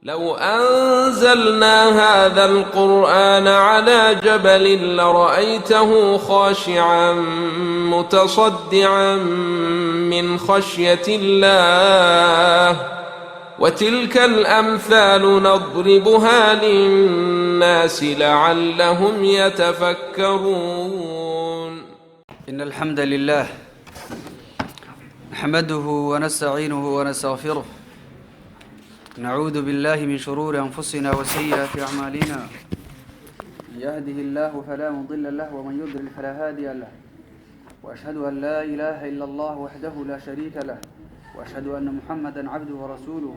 لو أنزلنا هذا القرآن على جبل لرأيته خاشعا متصدعا من خشية الله وتلك الأمثال نضربها للناس لعلهم يتفكرون. إن الحمد لله نحمده ونستعينه ونستغفره نعوذ بالله من شرور أنفسنا وسيئات أعمالنا من يهده الله فلا مضل له ومن يضلل فلا هادي له وأشهد أن لا إله إلا الله وحده لا شريك له وأشهد أن محمدا عبده ورسوله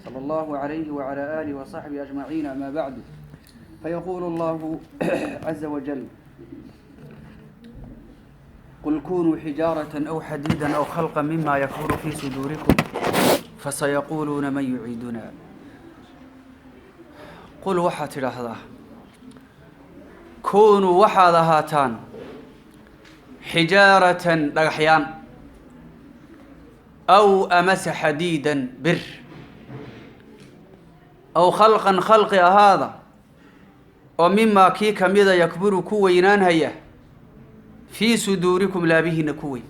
صلى الله عليه وعلى آله وصحبه أجمعين. أما بعد فيقول الله عز وجل قل كونوا حجارة أو حديدا أو خلقا مما يكبر في صدوركم فسيقولون من يعيدنا. قل وحات لحظة كونوا وحاد هاتان حجارة لغحيان أو أمس حديدا بر أو خلقا خلق هذا ومما كي كميدا يكبر كوينان هيا في صدوركم لا به نكوي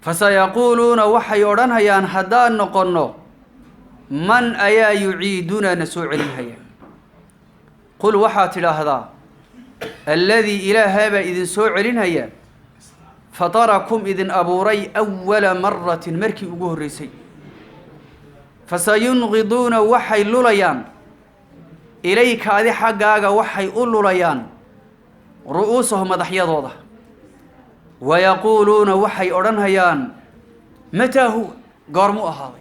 فسيقولون وحيوران هيان هدان نقنو من أيا يعيدنا نسوع هيا. قل وحات هذا الذي إله هذا إذن سوع هيا فطركم إذن أبوري أول مرة مركي أقوه الرسي فسينغضون وحي لليان إليك هذه حقاق وحي لليان رؤوسهم مدحيا ضوضة ويقولون وحي أرنهيان متى هو قارموا هذا.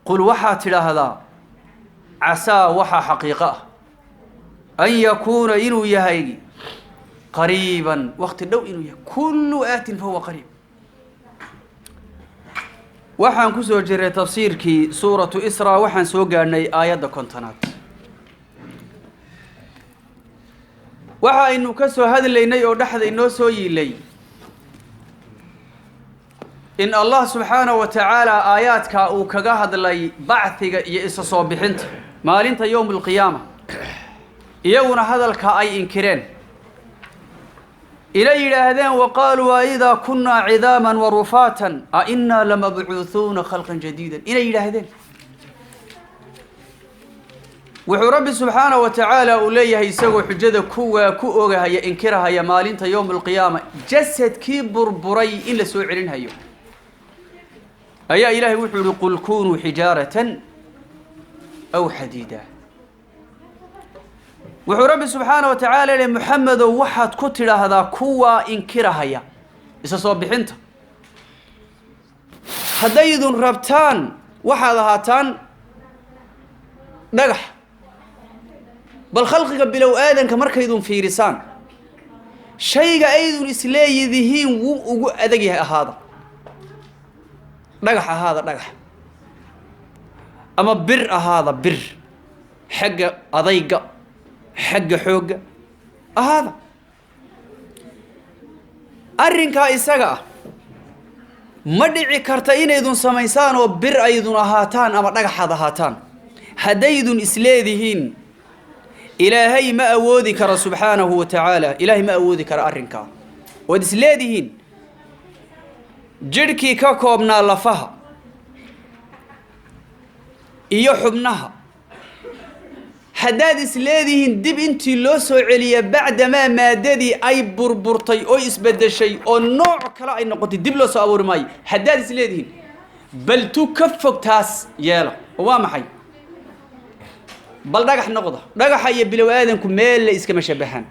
قل وحات هذا عسى وحى حقيقة أن يكون إنو يهيجي قريبا وقت لو إنو كل آت فهو قريب. وحن كسو جرى تفسير كي سورة إسراء وحن سوقا أني آيات كونتنات waxa aynu ka soo hadlaynay oo dhaxda inoo soo yiilay in Allah subhanahu wa ta'ala aayaadka uu kaga hadlay bacthiga iyo isa soo bixinta maalinta yawmul qiyaama iyaguna hadalka ay inkireen ila yiraahdeen waqaalu wa idha kunna 'idhaman wa rufatan a inna lamab'uuthuna khalqan jadiidan ila yiraahdeen wuxuu rabbi subhanahu wa ta'ala u leeyahay isagoo xujada kuwa ku oogahaya inkirahaya maalinta yawmul qiyaama jasadkii burburay in la soo celinhayo ayaa ilaahay wuxuu yiri qul kunu hijaratan aw hadida. wuxuu rabbi subhanahu wa ta'ala leeyahay muhammad waxaad ku tiraahdaa kuwa inkirahaya isa soo bixinta hadaydun rabtaan waxaad ahaataan dhagax bal khalqiga bilow aadanka markaydun fiirisaan shayga aydun isleeyihiin wuu ugu adag yahay ahaada dhagax ahaada dhagax ama bir ahaada bir xagga adayga xagga xooga ahaada arrinka isaga ma dhici karta inaydun samaysaan oo bir aydun ahaataan ama dhagaxad ahaataan hadaydun isleedihiin إلهي ما أودي كرا سبحانه وتعالى إلهي ما أودي كرا أرنكا ودسليدهن جركي كاكوبنا لفها إيوحبناها حداد سليدهن دب انتي لوسو عليا بعدما ماددي أي بربرطي أو إسبد الشيء أو نوع كلا أي نقطي دب لوسو أبور ماي حداد سليدهن بل تكفك تاس يالا وامحي bal dhagax noqdo dhagaxa iyo bilow aadanku meel la iska mashabahan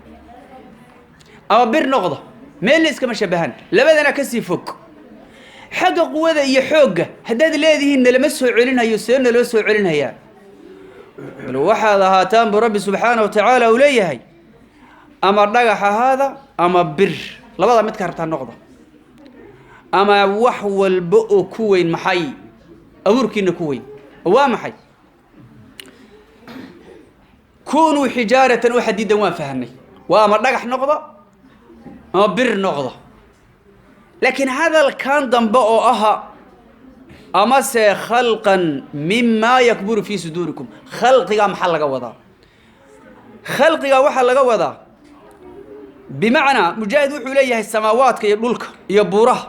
ama bir noqdo meel la iska mashabahan labadana ka sii fog xagga quwada iyo xooga haddaad leedihiin lama soo celinayo seena loo soo celinaya bal waxa lahaataan rabbi subhanahu wa ta'ala uu leeyahay ama dhagax ahaada ama bir labada mid ka hartaan noqdo ama wax walba oo ku weyn maxay abuurkiina ku weyn waa maxay كونوا حجارة وحديدا وفهمني وما دغح نقضه ما بر نقضه لكن هذا كان ضمبه أها أما سي خلقا مما يكبر في صدوركم خلقها محل قوضا خلقها وحل قوضا بمعنى مجاهد وحوليه السماوات كي يقولك يبوره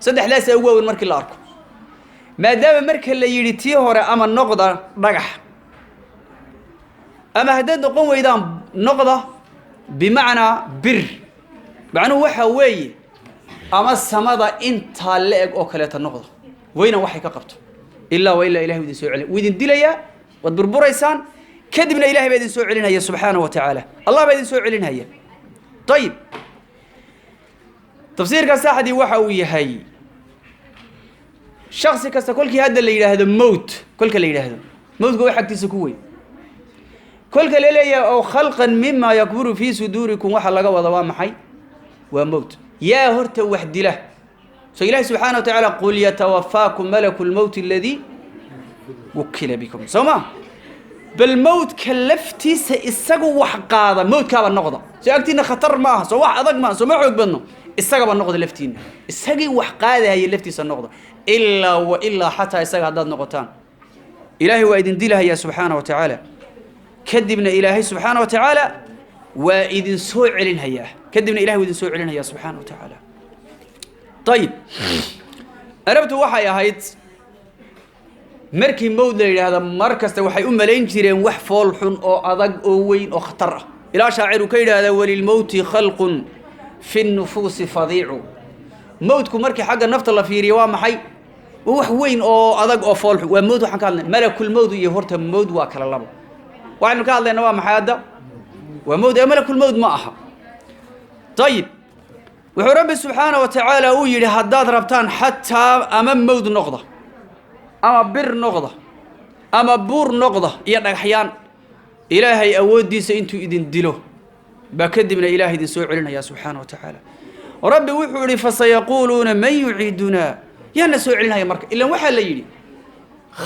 صدح لا سوى المرك الارك ما دام مرك اللي يريتيه هو اما النقضه رجح اما هدد قوم ويدان نقضه بمعنى بر معنى waxa weeye ama samada inta leeg oo kale ta noqdo wayna waxay ka qabto illa wa illa ilaahi idin soo celin widin dilaya wad burburaysaan kadibna ilaahi baa idin soo celinaya subhanahu wa ta'ala allah baa idin soo celinaya طيب تفسير كساحدي waxa uu yahay shakhsi kasta kulkii hadda la yiraahdo mawt kulka la yiraahdo mawtku waxa xigtiisa ku weyn kulka la leeyahay oo khalqan mimma yakburu fi sudurikum waxa laga wada waa maxay waa mawt yaa horta wahdila so ilaahi subhanahu wa ta'ala qul yatawaffakum malakul mawt alladhi wukila bikum soma bal mawt kalaftiisa isagu wax qaada mawtka ba noqdo si agtiina khatar ma aha soo wax adag ma soo ma xoog badno isaga ba noqdo laftiina isagii wax qaadaya laftiisa noqdo illa wa illa hatta isaga hadad noqotaan ilaahi waa idin dilahay subhanahu wa ta'ala kadibna ilaahi subhanahu wa ta'ala waa idin soo celinaya kadibna ilaahi waa idin soo celinaya subhanahu wa ta'ala طيب arabtu waxay ahayd markii mawd la yiraahdo markasta waxay u maleyn jireen wax fool xun oo adag oo weyn oo khatar ah ila shaaciru ka yiraahdo walil mawti khalqun fi an-nufus fadi'u mawdku markii xagga nafta la fiiriyo waa maxay wax weyn oo adag oo fool xun waa mawd waxaan ka hadlay malakul mawd iyo horta mawd waa kala labo waxaan ka hadlayna waa maxay hadda waa mawd ee malakul mawd ma aha طيب wuxuu rabbi subhanahu wa ta'ala uu yiri haddaad rabtaan hatta ama mawd noqdo ama bir noqdo ama buur noqdo iyo dhagaxyaan ilaahay awoodiisa intuu idin dilo ba kadibna ilaahay idin soo celinaya subhanahu wa ta'ala rabbi wuxuu yiri fasayaquluna man yu'iduna yana soo celinaya marka ilaa waxa la yiri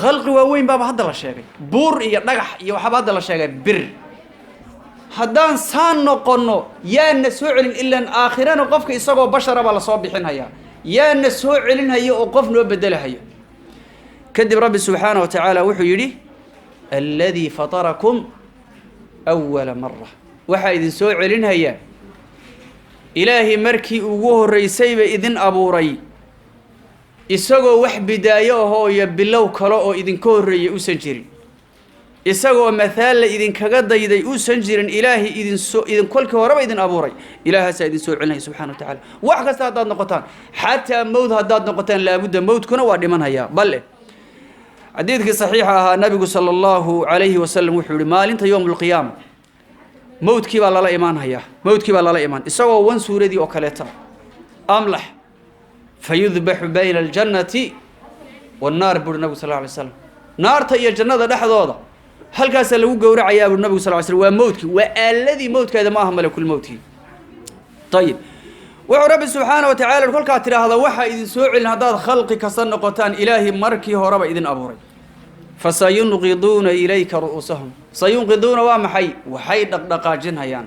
khalqi waa weyn baba hadda la sheegay buur iyo dhagax iyo waxa hadda la sheegay bir haddaan saan noqono yaana soo celin ilaa aakhirana qofka isagoo bashara ba la soo bixinaya yaana soo celinaya oo qof noo bedelahayo kadib rabbi subhanahu wa ta'ala wuxuu yiri alladhi fatarakum awwala marra waxa idin soo celinaya ilaahi markii ugu horeysay ba idin abuuray isagoo wax bidaayo oo iyo bilow kale oo idin ka horeeyay u san jirin isagoo mathaal idin kaga dayday u san jirin ilaahi idin kolka horeba idin abuuray ilaahaas idin soo celinaya subhanahu wa ta'ala wax kasta hadaad noqotaan hatta mawd hadaad noqotaan laabudda mawdkuna waa dhimanaya bal حديثك صحيح النبي صلى الله عليه وسلم وحول مالنت يوم القيامة موت كي بالله لا إيمان هيا موت كي بالله لا إيمان إسوا وان سورة دي أكلتها أملح فيذبح بين الجنة والنار بقول النبي صلى الله عليه وسلم نار تي الجنة ده حضاضة هل كاس لو جورع عياب النبي صلى الله عليه وسلم وموتك والذي موتك هذا ما هم ملك الموت طيب ورب سبحانه وتعالى كل كاتر هذا وحى إذن سوعل هذا خلق كسن قتان إلهي مركي هرب إذن أبوري فسينغضون إليك رؤوسهم سينغضون ومحي وحي دقاجن هيان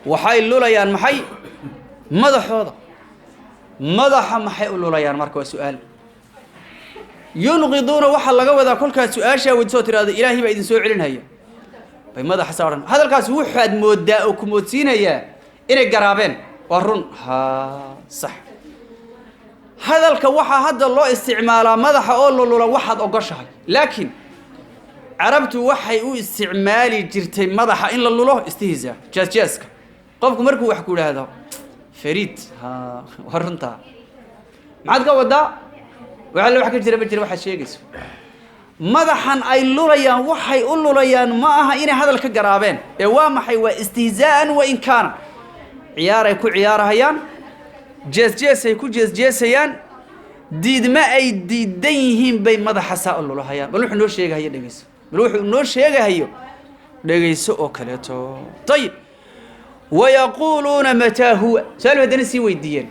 وحي لوليان محي مدح هذا مدح محي لوليان مركو سؤال ينغضون وحى لغا ودا كل كا سؤال شا ود سو تراده إلهي با إذن سوعلن هيا باي مدح سارن هذا الكاس وحد مودا او كمودسينيا إني قرابين ورن ها صح هذا الكوحة هذا الله استعماله مدح أقول له واحد أقشها لكن عربت وحي استعمالي جرتي مدح إلا الله استهزاء جاسك قفكم مركو وحكوا هذا فريد ها ورنتها ما عاد قوة دا وعلى وحكي بجري واحد شيء قس مدحا أي لوليان وحي يقول لوليان ما إني هذا الكجرابين إوام حي واستهزاء وإن كان عيار يكون عيار هيان جاس يكون جاس هيان ديد ما أي ديدينهم بين ماذا حساء الله هيان بلوح نور شيء هي دقيس بلوح نور شيء هيو دقيس أكلته طيب ويقولون متى هو سألوا هدنسي ويدين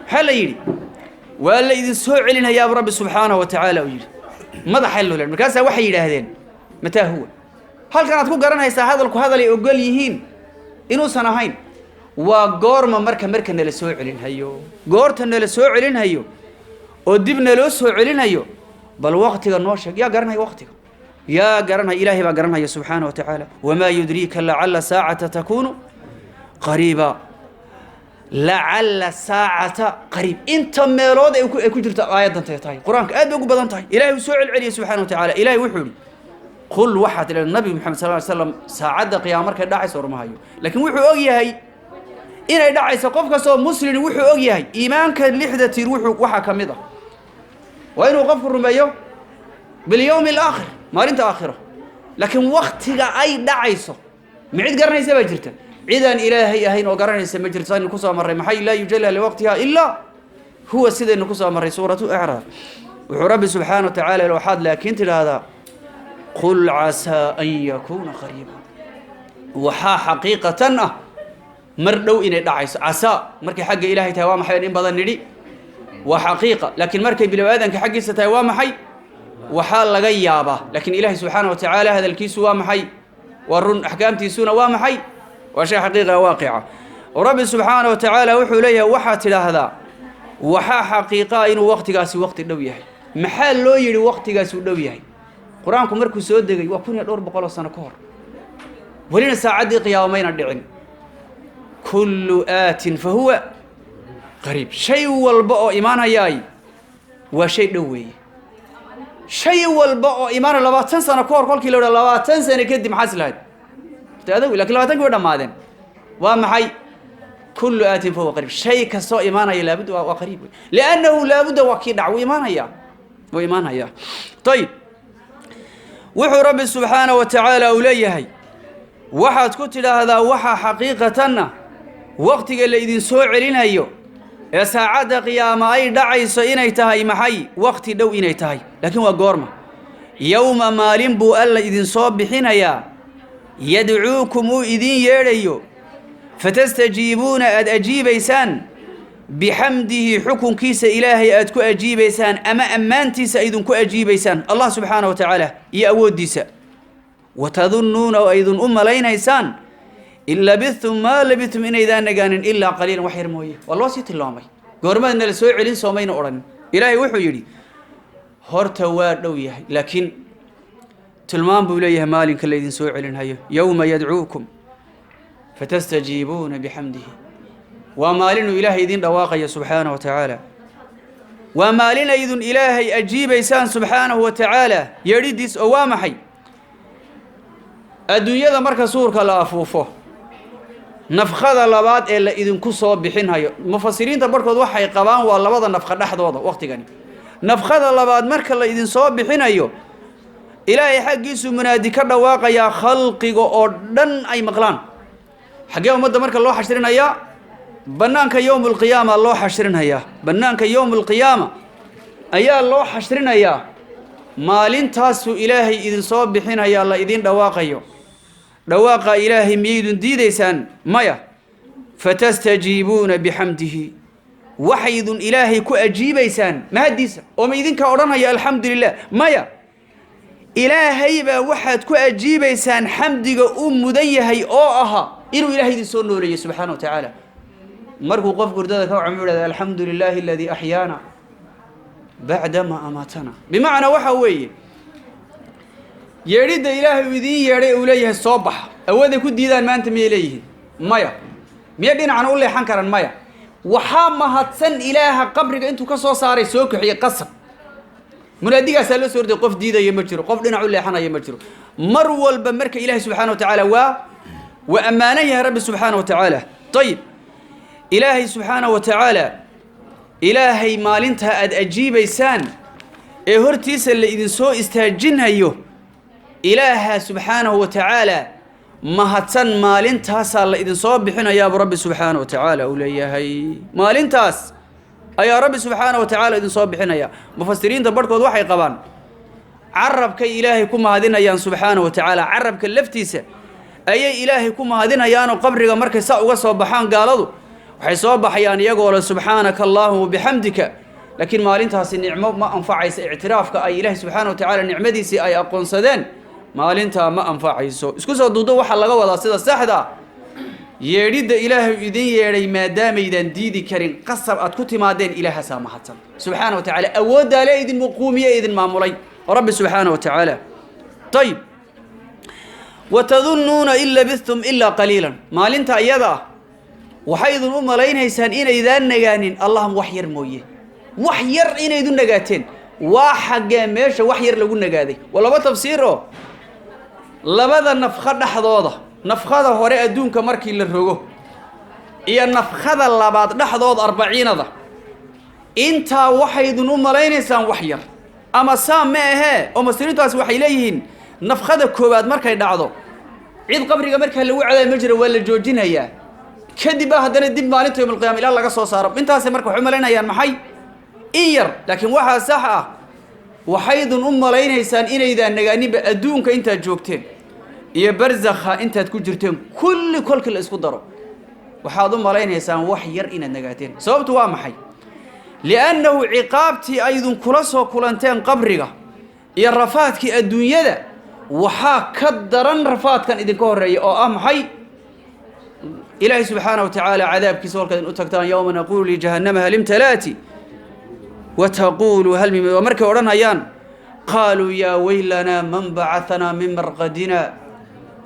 حلا يري ولا إذا سوء لنا يا رب سبحانه وتعالى ويري ماذا حلوا لنا كاسا وحي لهذين متى هو هل كانت تكون قرنها يسا هذا اللي أقول يهين إنه سنهين وقورما مركا نلا سو علين هيو قورتا نلا سو علين هيو ودبنا لو سو علين هيو بل وقتك النوشك يا قرنها وقتك يا قرنها إلهي با قرنها سبحانه وتعالى وما يدريك لعل ساعة تكون قريبا لعل ساعة قريب انت ميلود اي كجرت آيات انت تاي قرآنك آد بقو بدن تاي إلهي سوء العلي سبحانه وتعالى إلهي وحولي قل وحد للنبي محمد صلى الله عليه وسلم ساعد قيامك داعس ورمهايو لكن وحو اوغيهي inay dhacayso qof kastoo muslim wuxuu og yahay iimaanka lixda tir wuxuu waxa kamid ah waa inuu qofku rumeeyo bil yawm al akhir maalinta aakhiro laakiin waqtiga ay dhacayso mid garanaysa ba jirta ciidan ilaahay ahayn oo garanaysa ma jirto in ku soo maray maxay la yujalla li waqtiha illa huwa sideen ku soo maray suuratu a'raf wuxuu rabbi subhanahu wa ta'ala loo xad laakiin tiraada qul asa an yakuna qariba waxa haqiiqatan ah مردو إني دعيس عسى مركي حق إلهي تهوام حي إن بدن ندي وحقيقة لكن مركي بالوادن كحق ستهوام حي وحال لغيابه لكن إلهي سبحانه وتعالى هذا الكيس وام حي والرن أحكام تيسون وام حي وشيء حقيقة واقعة ورب سبحانه وتعالى وحو ليه وحات هذا وحا حقيقة إنه وقت قاسي وقت الدوية محال لو يري وقت قاسي الدوية قرآنكم مركو سود دقي وكون يدور بقول سنة كور ولين ساعد قيامين الدعين كل آت فهو قريب شيء والبقى إيمانها ياي وشيء دوي شيء والبقى إيمان الله تنسى نكور كل كيلو الله تنسى نكدي محاسل هاد تأذوي لكن الله تنقول دمادن ومحي كل آت فهو قريب شيء كسو إيمانها لابد وقريب لأنه لابد وكيد دعوة إيمانها يا وإيمانها يا طيب وحو رب سبحانه وتعالى أوليه وحد كتل هذا وحا حقيقتنا وقتك اللي إذن سوء علينهايو يا ساعد قيامة أي دعي سئيني تهي محي وقت دو إني تهي لكن هو قرمة يوم مالين بو ألا إذن صوب بحينيا يدعوكم إذن يريو فتستجيبون أجيبيسان بحمده حكم كيس إلهي أدكو أجيبيسان أما أمانتي سأيدن كو أجيبيسان الله سبحانه وتعالى يأود ديسا وتظنون أيضا لينيسان إلا لبثتم ما لبثتم إن إذا نجان إلا قليلا وحير مويه والله سيت اللامي قرما إن السوء علين صومين أورن إلهي وحو يري هرتوار دويه لكن تلمان بوليه مالك الذين سوء علين هيه يوم يدعوكم فتستجيبون بحمده ومالين إلهي ذين رواقي سبحانه وتعالى ومالين أيضا إلهي أجيب إنسان سبحانه وتعالى يريد أوامحي الدنيا مركز سورك لا أفوفه نفخذ لبعض إلا إذن كسب بحينها مفسرين تباركوا وحي قبان ولا بعض النفخ نحد وقت جاني نفخذ لبعض مركز إذن صوب بحينها إلهي حقيس منادي كذا واقع خلق أردن أي مقلان حقيقة مدة مركز الله حشرنا يا بنانك يوم القيامة الله حشرنا يا بنانك يوم القيامة أيا الله حشرنا يا مالين تاسو إلهي إذن صوب بحينها يا الله إذن دواقيو دواق إلهي ميدون ديديسان مايا فتستجيبون بحمده وحيد إلهي كو أجيبيسان ما هديسا وما إذن كأورانها يا الحمد لله مايا إلهي با وحد كو أجيبيسان حمدك مديهي أها إنو إلهي دي سون نوري سبحانه وتعالى مركو قف قردادك وعمر الحمد لله الذي أحيانا بعدما أماتنا بمعنى وحوي يريد إلهي وذي يري أوليه الصبح أوذي كد ديدان ما أنت ميليه مايا ميدين عن أولي حنكرا مايا وحامة هتسن إله قبرك أنتو كسو صاري سوك حي قصب مناديك أسألو سورة قف ديدا يمجرو قف لنا أولي حنا يمجرو مرول بمرك إلهي سبحانه وتعالى وأمانيه رب سبحانه وتعالى طيب إلهي سبحانه وتعالى إلهي مالنتها أجيب إيسان هرتيس اللي إذن سو استهجنها يو إله سبحانه وتعالى ما هتسن مالنتاس اللي إذن سو بحنا يا رب سبحانه وتعالى أوليها هي مالنتاس أي رب سبحانه وتعالى إذن سو بحنا يا مفسرين تباركوا وحي قبان عرب كي إلهي كما هذين يا سبحانه وتعالى عرب كلفتيسه أي إلهي كما هذين يا قبرك مركز ساعة صباحان قالوا وحيصوب حيان يقول سبحانك اللهم وبحمدك لكن مالنتاس النعمة ما أنفعيس اعترافك أي إله سبحانه وتعالى نعمتي سي أي أقون صدين مالنتا ما أنفعيس اسكو سو دودو waxa laga wada sida saxda yeedhidda ilaahay idin yeedhay maadaamaydan diidi karin qasab aad ku timaadeen ilaahasaa mahadsan subxaana wa tacaala awooddaa le idin muquumiye idin maamulay rabbi subxaana wa tacaala ayib watadunnuuna in labistum ilaa qaliilan maalinta iyada ah waxay idin u malaynaysaan inaydaan nagaanin allahum wax yar mooye wax yar inaydu nagaateen waa xaggee meesha wax yar lagu nagaaday waa laba tafsiir oo labada nafkho dhexdooda nafkhada hore adduunka markii la rogo iyo nafkhada labaad dhexdood 40 intaa waxaydun u malaynaysaan wax yar ama saa ma ahee oo masriintaasi waxay leeyihiin nafkhada koowaad markay dhacdo cid qabriga markaa lagu cadaay ma jiro waa la joojinayaa kadib haddana dib maalinta yawm alqiyaama ilaa laga soo saaro intaas marka waxay u malaynayaan maxay in yar laakiin waxa sax ah waxaydun u malaynaysaan inaydaan nagaaninba adduunka intaad joogteen iyo barzakha intaad ku jirteen kulli kolkii la isku daro waxaad u malaynaysaan wax yar inaad nagaateen sababtu waa maxay li'annahu ciqaabtii aydun kula soo kulanteen qabriga iyo rafaadkii adduunyada waxaa ka daran rafaadkan idinka horeeya oo ah maxay ilaahay subxaanahu wa tacaala cadaabkiisa kolkaad in u tagtaan yowma naquulu lijahannama hal imtalaati وتقول هل من ومركه odhanayaan قالوا يا ويلنا من بعثنا من مرقدنا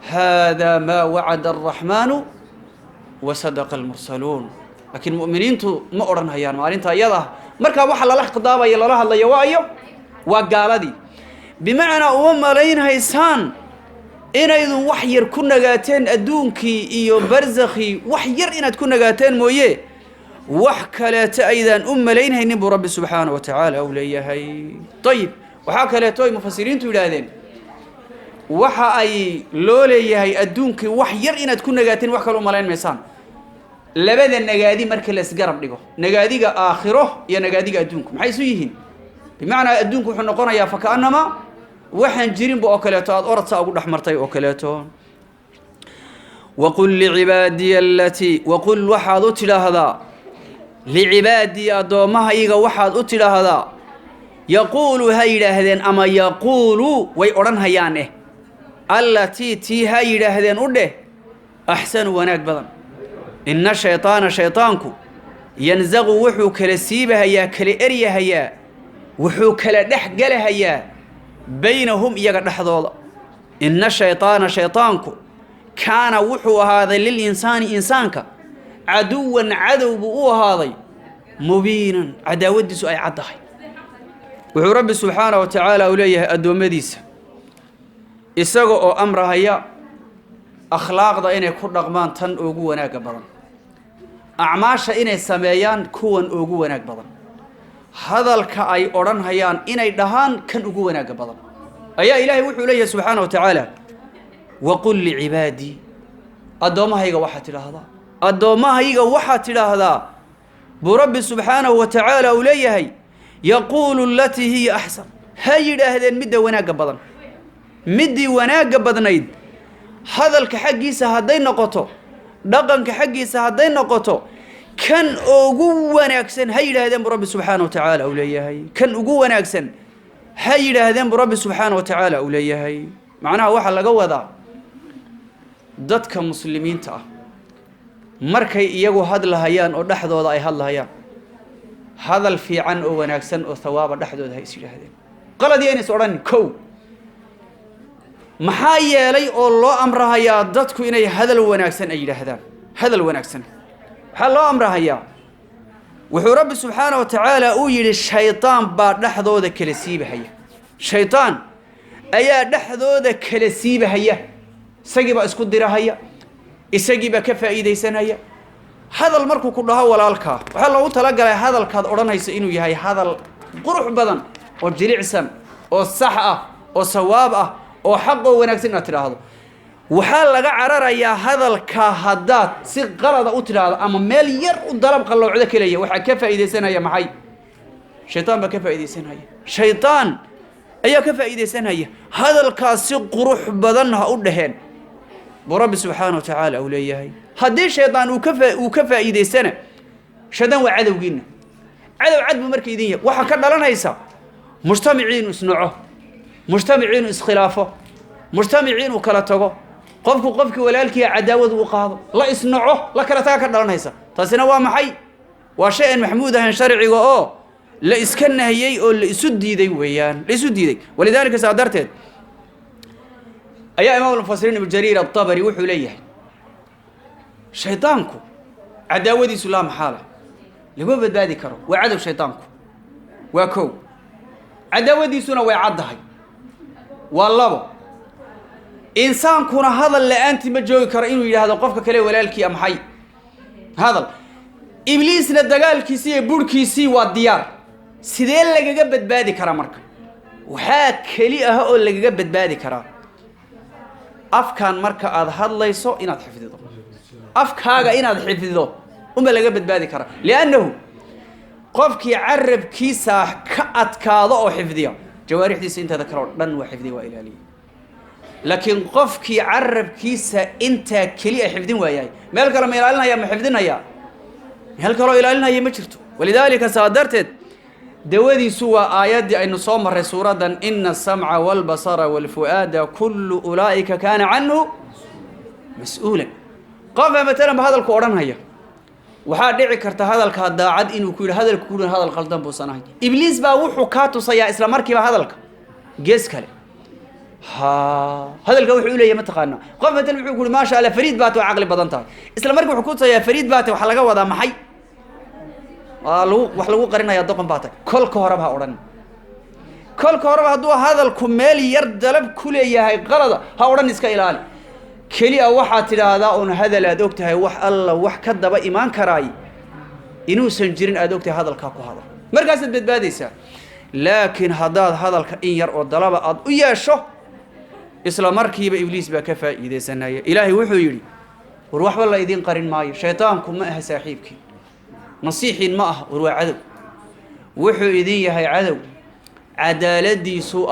هذا ما وعد الرحمن وصدق المرسلون لكن المؤمنين ما odhanayaan maalinta iyada marka waxa la xaqdaabay la hadlayo waayo waa gaaladii bimaana uma malaynaysan inaydun wax yar ku nagaateen adduunkii iyo barzakhi wax yar inaad ku nagaateen mooyee wax kaleeto aydan u malaynaynin buu rabbi subxaanahu wa tacaala u leeyahay ayib waxaa kaleeto ay mufasiriintu yidhaahdeen waxa ay loo leeyahay adduunkii wax yar inaad ku nagaateen wax kale u malayn maysaan labada nagaadi marka la isgarab dhigo nagaadiga aakhiro iyo nagaadiga adduunku maxay isu yihiin bimacnaa adduunku wuxuu noqonayaa fakaannama waxaan jirinba oo kaleeto aad oradsa ugu dhex martay oo kaleeto waqul licibaadiya allatii waqul waxaad u tidhaahdaa لعبادي أدومها إيغا واحد أتلا هذا يقول هيدا هذين أما يقول ويقرن هيانه التي تي هيدا هذين أده أحسن وناك بدن إن الشيطان شيطانكو ينزغ وحو كلسيبها يا كلئريها يا وحو كلدحقلها يا بينهم إيغا نحضوضا إن الشيطان شيطانكو كان وحو هذا للإنسان إنسانك عدوا عدو بؤوا هذا مبينا عداودي سؤال عدهي وحو رب سبحانه وتعالى أوليه أدو مديس إساقو أمرها يا أخلاق دا إني كل رغمان تن أوغو وناك بضان أعماشا إني سميان كون أوغو وناك بضان هذا الكأي أوران هيان إني دهان كان أوغو وناك بضان أيا إلهي وحو إليه سبحانه وتعالى وقل لعبادي أدوما هيغا واحد لهذا أدوما هيغا واحد لهذا برب سبحانه وتعالى أوليه يقول التي هي أحسن هاي لهذين مدى وناك بضان مدي وناك بضنايد هذا الكحقيسة هدين نقطه دقن كحقيسة هدين نقطه كان أوغو وناكسن هاي لهذين برب سبحانه وتعالى أوليه كان أوغو وناكسن هاي لهذين برب سبحانه وتعالى أوليه معناها واحد لقوة ذا ضدك مسلمين تا markay iyagu hadlahayaan oo dhaxdooda ay hadlahayaan hadal fiican oo wanaagsan oo thawaaba dhaxdooda ay isiraahdeen qalad yeena sooran kow maxaa yeelay oo loo amrahayaa dadku inay hadal wanaagsan ay yiraahdaan hadal wanaagsan waxa loo amrahayaa wuxuu rabbi subhanahu wa ta'ala uu yiri shaytaan baa dhaxdooda kala siibahaya shaytaan ayaa dhaxdooda kala siibahaya isagiiba isku dirahaya isagiiba ka faa'iideysanaya hadal markuu ku dhaho walaalka waxa loogu tala galay hadalkaad oranayso inuu yahay hadal qurux badan oo jilicsan oo sax ah oo sawaab ah oo xaq oo wanaagsan aad tiraahdo waxa laga cararayaa hadalka hadaad si qalad u tiraahdo ama meel yar u dalab qalloocda kaliya waxa ka faa'iideysanaya maxay shaytaan ba ka faa'iideysanaya shaytaan ayaa ka faa'iideysanaya hadalkaas si qurux badan ha u dhaheen برب سبحانه وتعالى أوليه هدي شيطان وكفى إيدي سنة شيطان وعدو جينا عدو مركي دينيا وحكرنا لنا يسا مجتمعين وسنعه مجتمعين واسخلافه مجتمعين وكالتغو قفك ولالك عداوة وقاض لا إصنعه لا كلا تاكر دلنا هيسا تاسنا ومحي وشيء محمود عن شرعي وأو لا إسكنه هي أو لا يسدي ذي ويان لا يسدي ذي ولذلك سأدرت أيها إمام المفسرين ابن جرير الطبري وحوليه شيطانكم عداوة سلام حاله لقوا بدادي كرو وعدو شيطانكم وكو عداوة سنة ويعدها والله إنسان كنا هذا اللي أنت مجوي كرئين إلى هذا قفك كله ولا لك أم حي هذا إبليس ندقال كيسي بور كيسي والديار سيدين لقى جبت بادي كرا مرك وحاك كليئة هقول لقى جبت بادي كرا أفكان مرك هذا ليسو إن حفظه أفكاga إن حفظه وما لقى جبت بادي كرا لأنه قفك يعرب كيسا كأتكاض أو حفظيه جوارح دي سنت ذكرون لن وحفظي وإلى لي لكن قفك يعرب كيسا انت كلي حفظين وياي مالك لما يلالنا يا محفظنا يا مالك لو يلالنا يا مجرتو ولذلك صادرت دوادي سوى آيات دي أن صوم الرسورة إن السمع والبصر والفؤاد كل أولئك كان عنه مسؤولا قف مثلا بهذا القرآن هيا waxaa dhici karta hadalka daacad inuu ku yiraahdo hadalku kuulan hadal qaldan buu sanahay ibliis baa wuxuu ka tusaya isla markiiba hadalka gees kale ha hadalka wuxuu leeyahay ma taqaana qof madal wuxuu ku ma sha Allah fariid baad oo aqli badan tahay isla markii wuxuu ku tusaya fariid baad waxa laga wadaa maxay wax lagu qarinaya doqon baad kolka horeba oran kolka horeba haduu hadalku meel yar dalab ku leeyahay qalad ha oran iska ilaali كلي واحد تلاذا أن هذا لا دوكته وح الله وح كذب إيمان كراي إنه سنجرين أدوكته هذا الكاكو هذا مركز بتباديسه لكن هذا الكائن يرى الضلابة أضيع شو إسلام مركي بإبليس بكفى إذا سنايا إلهي وحو يري وروح والله يدين قرين ماي شيطانكم ما هي ساحبك نصيحي ما وروح عدو وحو يدين هي عدو عدالتي سوء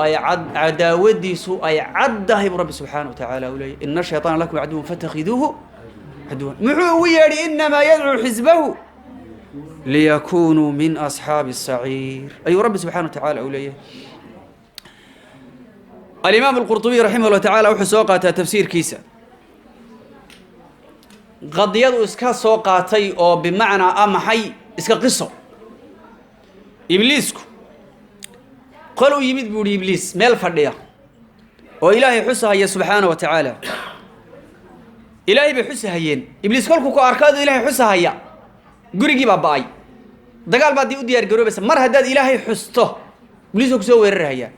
عداوتي سوء عده برب سبحانه وتعالى ولي إن الشيطان لكم عدو فاتخذوه عدوا محويا إنما يدعو حزبه ليكونوا من أصحاب السعير أي رب سبحانه وتعالى ولي الإمام القرطبي رحمه الله تعالى وحسوقة تفسير كيسا قد يدعو إسكا سوقاتي أو بمعنى أمحي إسكا قصة إبليسكو قالوا يمد بوري إبليس ميل فرديا وإلهي حسها يا سبحانه وتعالى إلهي بحسها ين إبليس كلكو كأركاد إلهي حسها يا قريجي باباي دقال بعد يودي يرجعوا بس مرة هداد إلهي حسته إبليس كسوه الرهية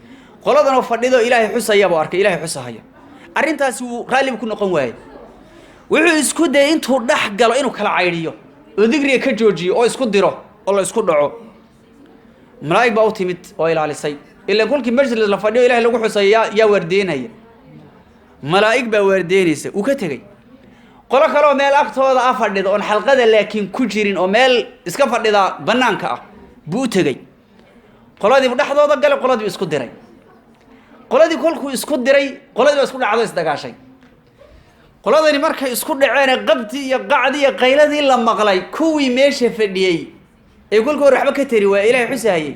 قالوا أنا فرديا إلهي حسها يا بارك إلهي حسها يا أرنت سو غالب كنا قوي وعو إسكود ده أنت ورح قالوا إنه كلا عيريو وذكري كجورجي أو إسكود ديره الله إسكود دعوه ملاك باوتي مت وإلى على السيد إلا كل كي مجلس لفرديو إلهي لو حسها يا وردين هي ملائك بوردينيس وكتغي قال كلام ميل أكتودا أفرديد أن حلقة لكن كجيرين أو ميل إسكا فرديدا بنانكا بو تغي قال دي دخدودا قال قال دي اسكو ديري قال دي كلكو اسكو ديري قال دي اسكو دعدو اسدغاشاي قال دي markay isku dhaceen qabti iyo qacdi iyo qayladii la maqlay kuwii meesha fadhiyay ee kulku waxba ka tiri waa ilaahay xusaayay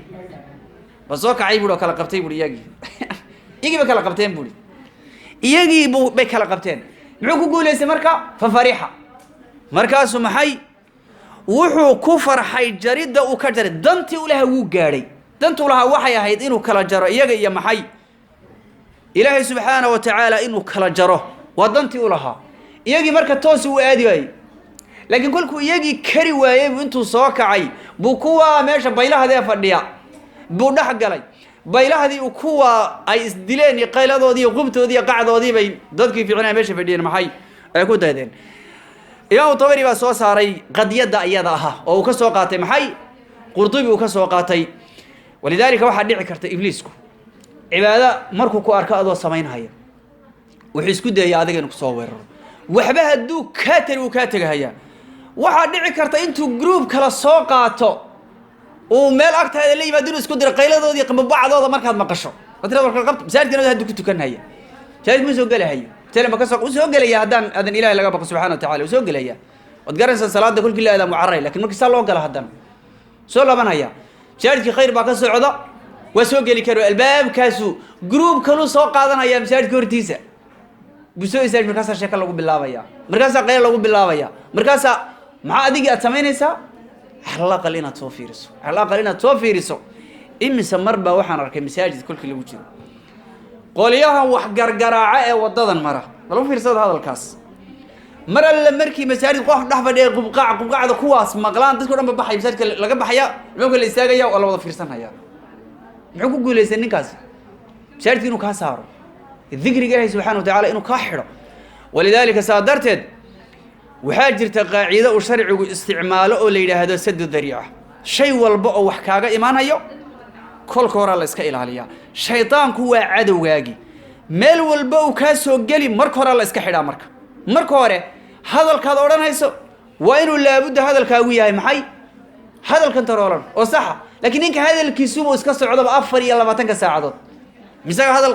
basoo kacay buu kala qabtay buu iyagii ba kala qabteen buu iyagii bay kala qabteen muxuu ku guuleysay marka fariixa markaas maxay wuxuu ku farxay jarida uu ka jaray dantii uu lahaa wuu gaaray dantii uu lahaa waxay ahayd inuu kala jaro iyaga iyo maxay ilaahay subhanahu wa ta'ala inuu kala jaro waa dantii uu lahaa iyagii marka toos uu aadi waayay laakiin kulku iyagii kari waayay intuu soo kacay buu kuwa meesha baylahadeeda fadhiya buu dhax galay baylahadii uu kuwa ay isdileen qayladoodii qubtoodii qacdoodii bay dadkii fiicnaa meesha fadhiyeen maxay ay ku daadeen iyagu tabari baa soo saaray qadiyada ayada aha oo uu ka soo qaatay maxay qurtubi uu ka soo qaatay walidaalika waxa dhici karta ibliisku cibaada markuu ku arko adoo sameynaya wuxuu isku dayay adiga inuu soo weeraro waxba haduu ka tari uu ka tagaya waxa dhici karta intuu group kala soo qaato oo meel agtaada la yimaado isku dir qayladoodii qambacdooda markaad maqasho wadrad warka qabto saartina haduu ku tukanaya jarid ma soo galahayo telema ka soo galaya hadan ilaahay laga baqo subhanahu wa ta'ala soo galaya wad garanaysan salaada kulkii leeyahay mucarray laakiin markii soo loo gala hadan soo labanaya jaridki khayr baa ka socda waa soo gali karo albaabkaasu group kale soo qaadanaya masaajidka hortiisa busoo isaaj markaasa sheeka lagu bilaabaya markaasa qeyl lagu bilaabaya markaasa maxaa adiga aad samaynaysaa halaqal inaad soo fiiriso halaqal inaad soo fiiriso imisa marba waxaan arkay masaajid kulkii lagu jiro qoliyahan wax gargaraaca ee wadadan mara lagu fiirsado hadalkaas mar alla markii masaajid qof dhaxfadhiya qubqaacda kuwaas maqlaan dadku dhan baxay masaajidka laga baxaya nimanka la istaagaya oo la wada fiirsanaya muxuu ku guuleysay ninkaas masaajidka inuu ka saaro dhikriga Ilaahay subhanahu wa ta'ala inuu ka xiro walidaalika saadarteed waxaa jirta qaacido uu sharcigu isticmaalo oo la yiraahdo saddu dariica shay walba oo wax kaaga imaanayo kolka hore la iska ilaaliyaa shaytaanku waa cadowgaagi meel walba uu ka soo gali marka hore la iska xidhaa marka hore hadalkaad oranayso waa inuu laabudda hadalkaagu yahay maxay hadalkan taroolan oo sax laakiin ninka hadalkiisu uu iska socdo 24 saacadood misaga hadal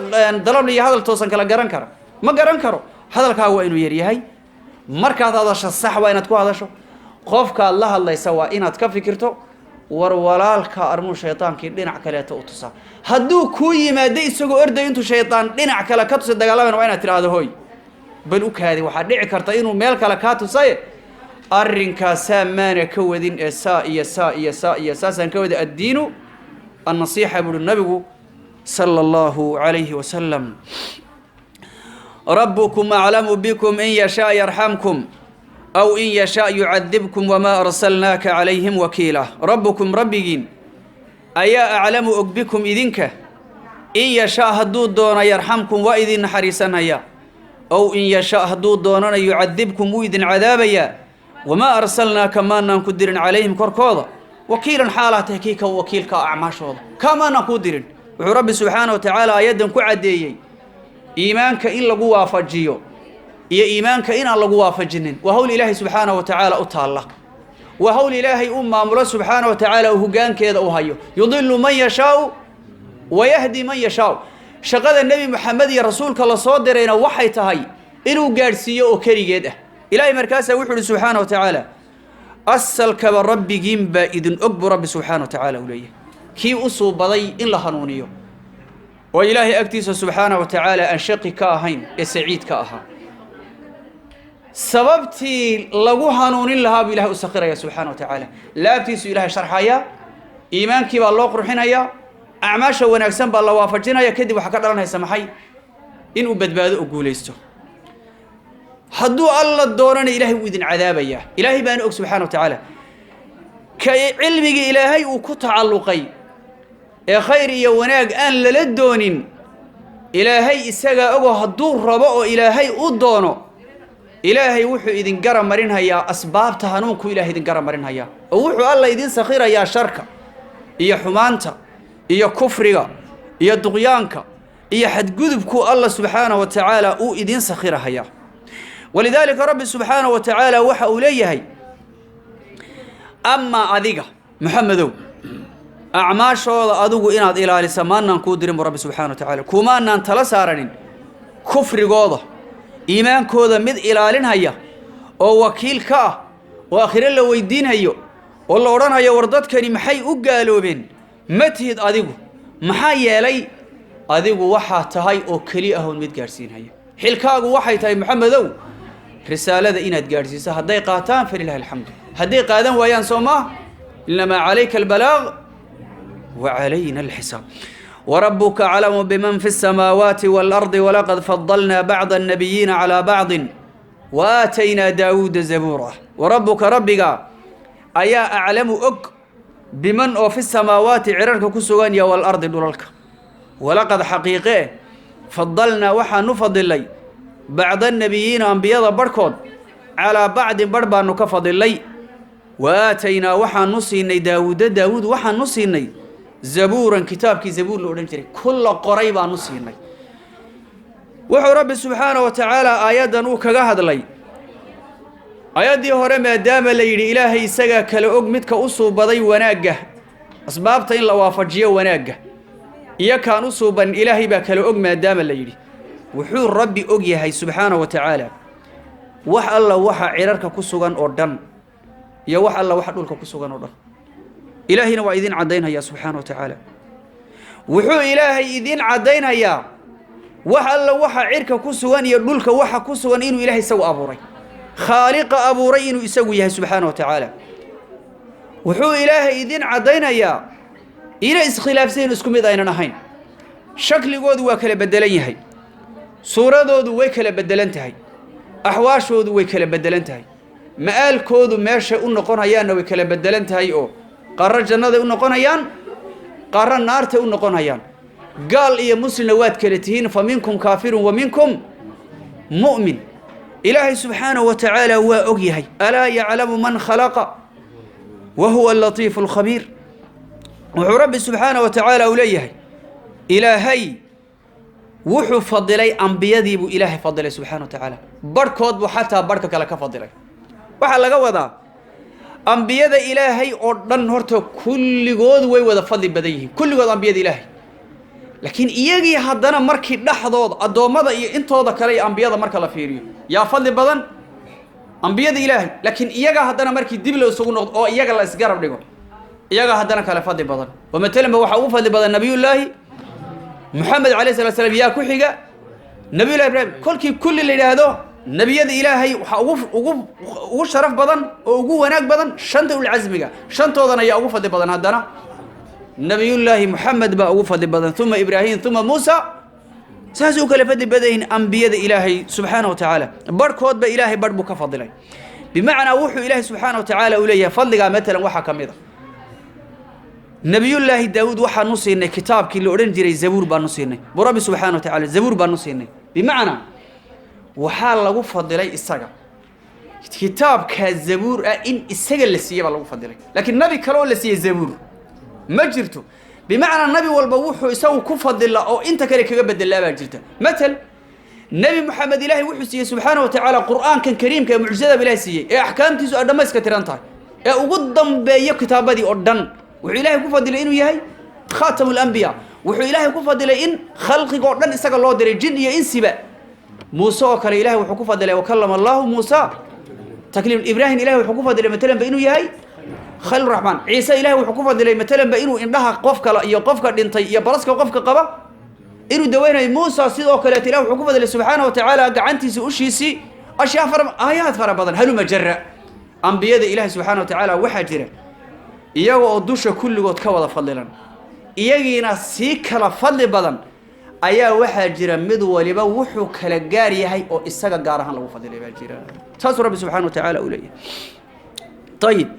dalab iyo hadal toosan kala garan kara ma garan karo hadalkaagu waa inuu yar yahay markaad hadasho sax waa inaad ku hadasho qofka la hadlaysa waa inaad ka fikirto war walaalka armu shaytaankii dhinac kale u tusa hadduu ku yimaado isagoo orday intuu shaytaan dhinac kale ka tusa dagaalamana waa inaad tiraahdo hooy bal u kaadi waxa dhici karta inuu meel kale ka tusay arrinkaas maana ka wadin ee saasan ka wada addiinu an-nasiiha buu nabigu sallallahu alayhi wa sallam rabbukum a'lamu bikum in yasha yarhamkum أو إن يشاء يعذبكم وما أرسلناك عليهم وكيلا ربكم ربكين أيا أعلم بكم إذنك إن يشاء هدود دون يرحمكم وإذن حريصا يا أو إن يشاء هدود دون يعذبكم وإذن عذابا وما أرسلناك ما نقدر عليهم كركوضا وكيلا حالة تحكيك وكيلك أعماش كما نقدر ورب سبحانه وتعالى أيضا كعدي إيمانك إلا قوة فجيو iyo iimaanka in aan lagu waafajinin wa hawl ilaahi subhanahu wa ta'ala u taala wa hawl ilaahi maamulo subhanahu wa ta'ala hogaankeeda u hayo yudillu man yashaa wa yahdi man yashaa shaqada nabi maxamed iyo rasuulka la soo dirayna waxay tahay inuu gaarsiiyo oo kaligeed ah ilaahi markaas wuxuu subhanahu wa ta'ala asalka rabbigin ba idin ogbu rabbi subhanahu wa ta'ala uleeyahay kii u soo baday in la hanuuniyo oo ilaahi agtiisa subhanahu wa ta'ala aan shaqi ka ahayn ee saciid ka ahaa sababtii lagu hanuunin lahaa buu ilaahay u sakhiraya subhanahu wa ta'ala laabtiisu ilaahay sharxaya iimaankii baa loo qurxinaya acmaasha wanaagsan baa la waafajinaya kadib waxa ka dhalanaysa maxay in uu badbaado u guuleysto hadduu alla doonana ilaahay uu idin cadaabaya ilaahay baan og subhanahu wa ta'ala ka cilmiga ilaahay uu ku tacalluqay ee khayr iyo wanaag aan lala doonin ilaahay isaga ogo hadduu rabo oo ilaahay u doono ilaahay wuxuu idin garan marin hayaa asbaabta hanuunku ilaahay idin garan marin hayaa oo wuxuu alla idin sakhirayaa sharka iyo xumaanta iyo kufriga iyo duqyaanka iyo xadgudubku alla subhanahu wa ta'ala uu idin sakhirayaa walidaalika rabbi subhanahu wa ta'ala waxa uu leeyahay amma adiga muhammadow acmaashooda adigu inaad ilaaliso maanaan ku dirin rabbi subhanahu wa ta'ala kumaanaan tala saaranin kufrigooda iimaankooda mid ilaalinaya oo wakiil ka ah oo aakhire la weydiinayo oo la oranayo war dadkani maxay u gaaloobeen matihid adigu maxaa yeelay adigu waxa tahay oo kali ah oo mid gaarsiinaya xilkaagu waxay tahay maxamedow risaalada inaad gaarsiiso haday qaataan falilah alhamdu haday qaadan waayaan sooma inma alayka albalaag wa alayna alhisab وربك علم بمن في السماوات والأرض ولقد فضلنا بعض النبيين على بعض وآتينا داود زبورا وربك ربك أيا أعلم أك بمن في السماوات عررك كسوانيا والأرض دولك ولقد حقيقه فضلنا وحا نفضل لي بعض النبيين أنبياء بركود على بعض بربا نكفضل لي وآتينا وحا نصيني داود وحا نصيني زبورا كتابك زبور لو دنجري كل قريبا نصيني وحو رب سبحانه وتعالى آيادا او كغا هدلي آيادي هore maadaama la yiri ilaahay isaga kala og midka u soo baday wanaaga asbaabta in la waafajiyo wanaaga iyo kaan u soo ban ilaahay ba kala og maadaama la yiri wuxuu rabbi og yahay subhanahu wa ta'ala wax alla waxa cirarka ku sugan oo dhan iyo wax alla waxa dhulka ku sugan oo dhan ilaahina waa idin cadeynaya subhanahu wa ta'ala wuxuu ilaahay idin cadeynaya وحا وحا عركا كسوان يدلك وحا كسوان إنو إلهي سوى أبوري خالق أبوري إنو يسويه سبحانه وتعالى وحو إلهي إذن عدينا يا إلى إسخلاف سين اسكم إذا نهين شكل قود وكلا بدلين هاي صورة دود وكلا بدلنت هاي أحواش دود وكلا بدلنت هاي مآل كود ماشى ونقون هيان وكلا بدلنت هاي أو قرر جنة ونقون هيان قرر النار ونقون هيان قال إيه مسلم واد كلتهين فمنكم كافر ومنكم مؤمن إلهي سبحانه وتعالى وأجيهي ألا يعلم من خلق وهو اللطيف الخبير ورب سبحانه وتعالى أوليه إلهي وحو فضلي أنبيادي بو إلهي فضلي سبحانه وتعالى بركود وحتى بركك لك فضلي وحال لقوضا أنبياد إلهي أردن هرتو كل قود ويوذا فضل بديه كل قود أنبياد إلهي لكن إيجي هدنا مركي لحظات الدومضة إنتو ذكري أنبياد مركا لفيريو يا فضل بدن أنبياد إلهي لكن إيجي هدنا مركي دبل وسقون أو إيجي الله إسقارب لكم إيجي هدنا كلا فضل بدن ومثلا بوحو فضل بدن نبي الله محمد عليه الصلاة والسلام يا كحيجة نبي الله إبراهيم كل اللي هذا نبي إلهي وشرف بدن وهناك بدن شنطة العزمية شنطة بدن يا أوف فضل بدن هدنا نبي الله محمد بأوف فضل بدن ثم إبراهيم ثم موسى سازوك لفضل بدين أنبياء إلهي سبحانه وتعالى بركود بإلهي بربك فضلي بمعنى وحو إلهي سبحانه وتعالى إليه فضل مثلا وحا كميدا نبي الله داود وحا نصيني كتاب كي اللي أرنجري زبور بانصيني برب سبحانه وتعالى زبور بانصيني بمعنى وحال لغو فضلي إساقا كتاب كالزبور إن إساقا اللي سيبا لغو فضلي لكن نبي كلو اللي سيبا زبور مجرته بمعنى النبي والبوحو يسوي كفضل الله أو أنت كريك قبل الله مجرته مثل نبي محمد إلهي وحسيه سبحانه وتعالى قرآن كان كريم كمعجزة بلا سيه أحكام تيسو أدمس كترانتها أقدم بيا كتابة دي أردن وإلهي كفضل إنه يهي خاتم الأنبياء وإلهي كفضل إن خلق قردن إساق الله دري جن يا إنسبا موسى وكر إلهي وحكفضل وكلم الله موسى تكليم إبراهيم إلهي وحكفضل مثلا بإنه يهي خلق الرحمن عيسى إلهي وحكفضل مثلا بإنه إنها قفك يقفك دنتي يبرسك وقفك قبا إنه دوينا موسى سيد وكلات إله وحكفضل سبحانه وتعالى قعنتي سأشيسي أشياء آيات فربضا هلو مجرى أنبياء إله سبحانه وتعالى وحجره إياه أدوش كل قد كوضا فضلا إياهينا سيكلا فضل بدن أيا وحجره مدو ولبا وحو كالقاري هاي أو إساقا قارهان لو فضل بجره تاسو رب سبحانه وتعالى أوليه طيب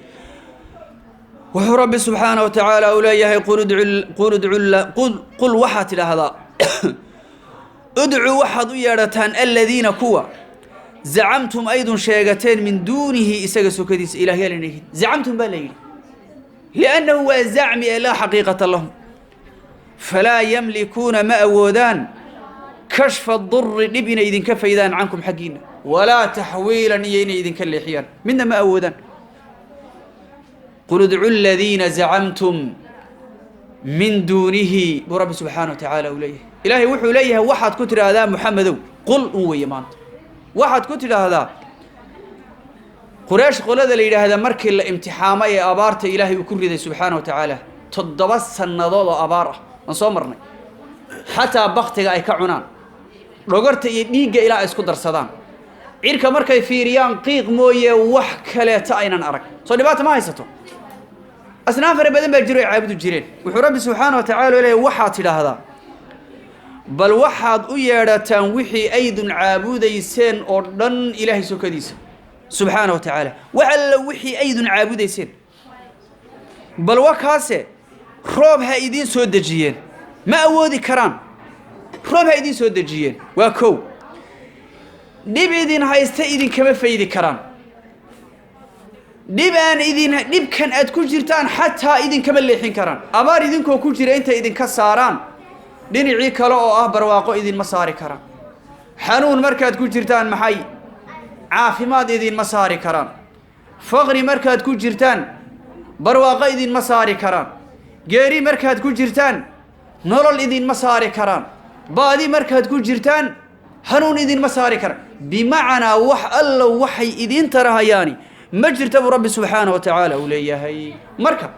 وحو رب سبحانه وتعالى أوليه قل وحات لهذا ادعوا وحد يارتان الذين كوا زعمتم أيضا شيغتين من دونه إساق سكديس إلهي لنهي زعمتم بالليل لأنه هو زعم لا حقيقة لهم فلا يملكون مأودان كشف الضر لبن إذن كفيدان عنكم حقينا ولا تحويلا إيين إذن كاللحيان من مأودان قل ادعوا الذين زعمتم من دونه برب سبحانه وتعالى أوليه إلهي وحو إليه واحد كتر هذا محمد قل هو يمان واحد كتر هذا قريش قلده اللي هذا مركي الامتحامة أبارته إلهي وكرده سبحانه وتعالى تضبس النضال أباره نصمرنا حتى بختك أي كعنان رجرت يديق إلى إسكندر صدام عيرك مركي في ريان قيق موية وحكلة تأينا أرك صدبات ما يستو أصناف ربنا بجري عبد الجيرين وحرب سبحانه وتعالى إليه وحات إلى هذا بل وحد أيارة وحي أيد عابود يسين أردن إلهي سكديس سبحانه وتعالى وعلى وحي أيد عابود يسين بل وكاسه روبها إيدين سودجيين ما أودي كران روبها إيدين سودجيين وكو ديب إيدين هايستا إيدين كما فايدي كران ديب أن إيدين ديب كان أدكو جيرتان حتى إيدين كما الليحين كران أمار إيدين كو جيرا إنتا إيدين كساران دين عيكا لو برواقو إيدين مساري كران حنون مركا أدكو جيرتان محاي عافماد إيدين مساري كران فغري مركا أدكو جيرتان برواقو إيدين مساري كران جيري مركا أدكو جيرتان نورل إيدين مساري كران بادي مركا أدكو جيرتان حنون إذن مساري كران بمعنى الله وحي إذن ترى يعني مجرد رب سبحانه وتعالى وليه هي مركب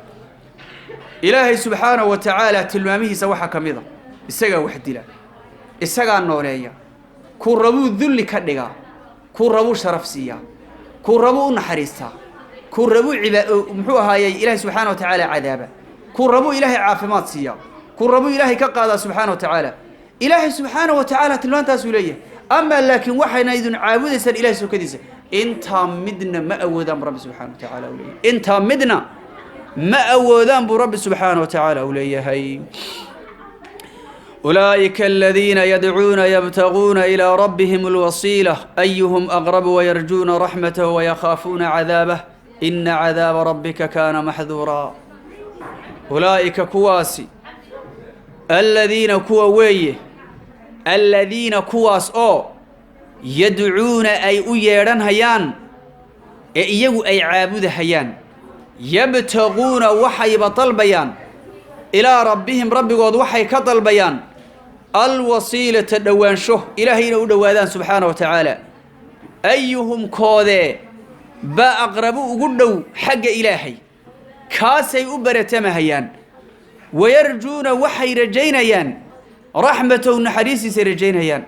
إلهي سبحانه وتعالى تلمامه سوحا كميضا السجا وحد لا isagaa nooleeya kuu rabuu dulli ka dhigaa kuu rabuu sharaf siiyaa kuu rabuu u naxariistaa kuu rabuu muxuu ahaayey ilaahay subxaana wa tacaala cadaaba kuu rabuu ilaahay caafimaad siiyaa kuu rabuu ilaahay ka qaadaa subxaana wa tacaala ilaahay subxaana wa tacaala tilmaantaasuu leeyahay amaa laakiin waxayna idin caabudaysaan ilahay sokadiisa intaa midna ma awoodaan buu rabbi subxaana wa tacaala u leeyahay intaa midna ma awoodaan buu rabbi subxaana wa tacaala u leeyahay أولئك الذين يدعون يبتغون إلى ربهم الوصيلة أيهم أقرب ويرجون رحمته ويخافون عذابه إن عذاب ربك كان محذورا أولئك كواسي الذين كوويه الذين كواس يدعون أي أيران هيان إيو أي عابد هيان يبتغون وحي بطل بيان إلى ربهم ربي قد وحي كطل بيان الوصيلة دوان شه إلهينا ودوادان سبحانه وتعالى أيهم كوذي با أقربوا قدوا حق إلهي كاسي أبرتما هيان ويرجون وحي رجينيان رحمة نحريسي سرجينيان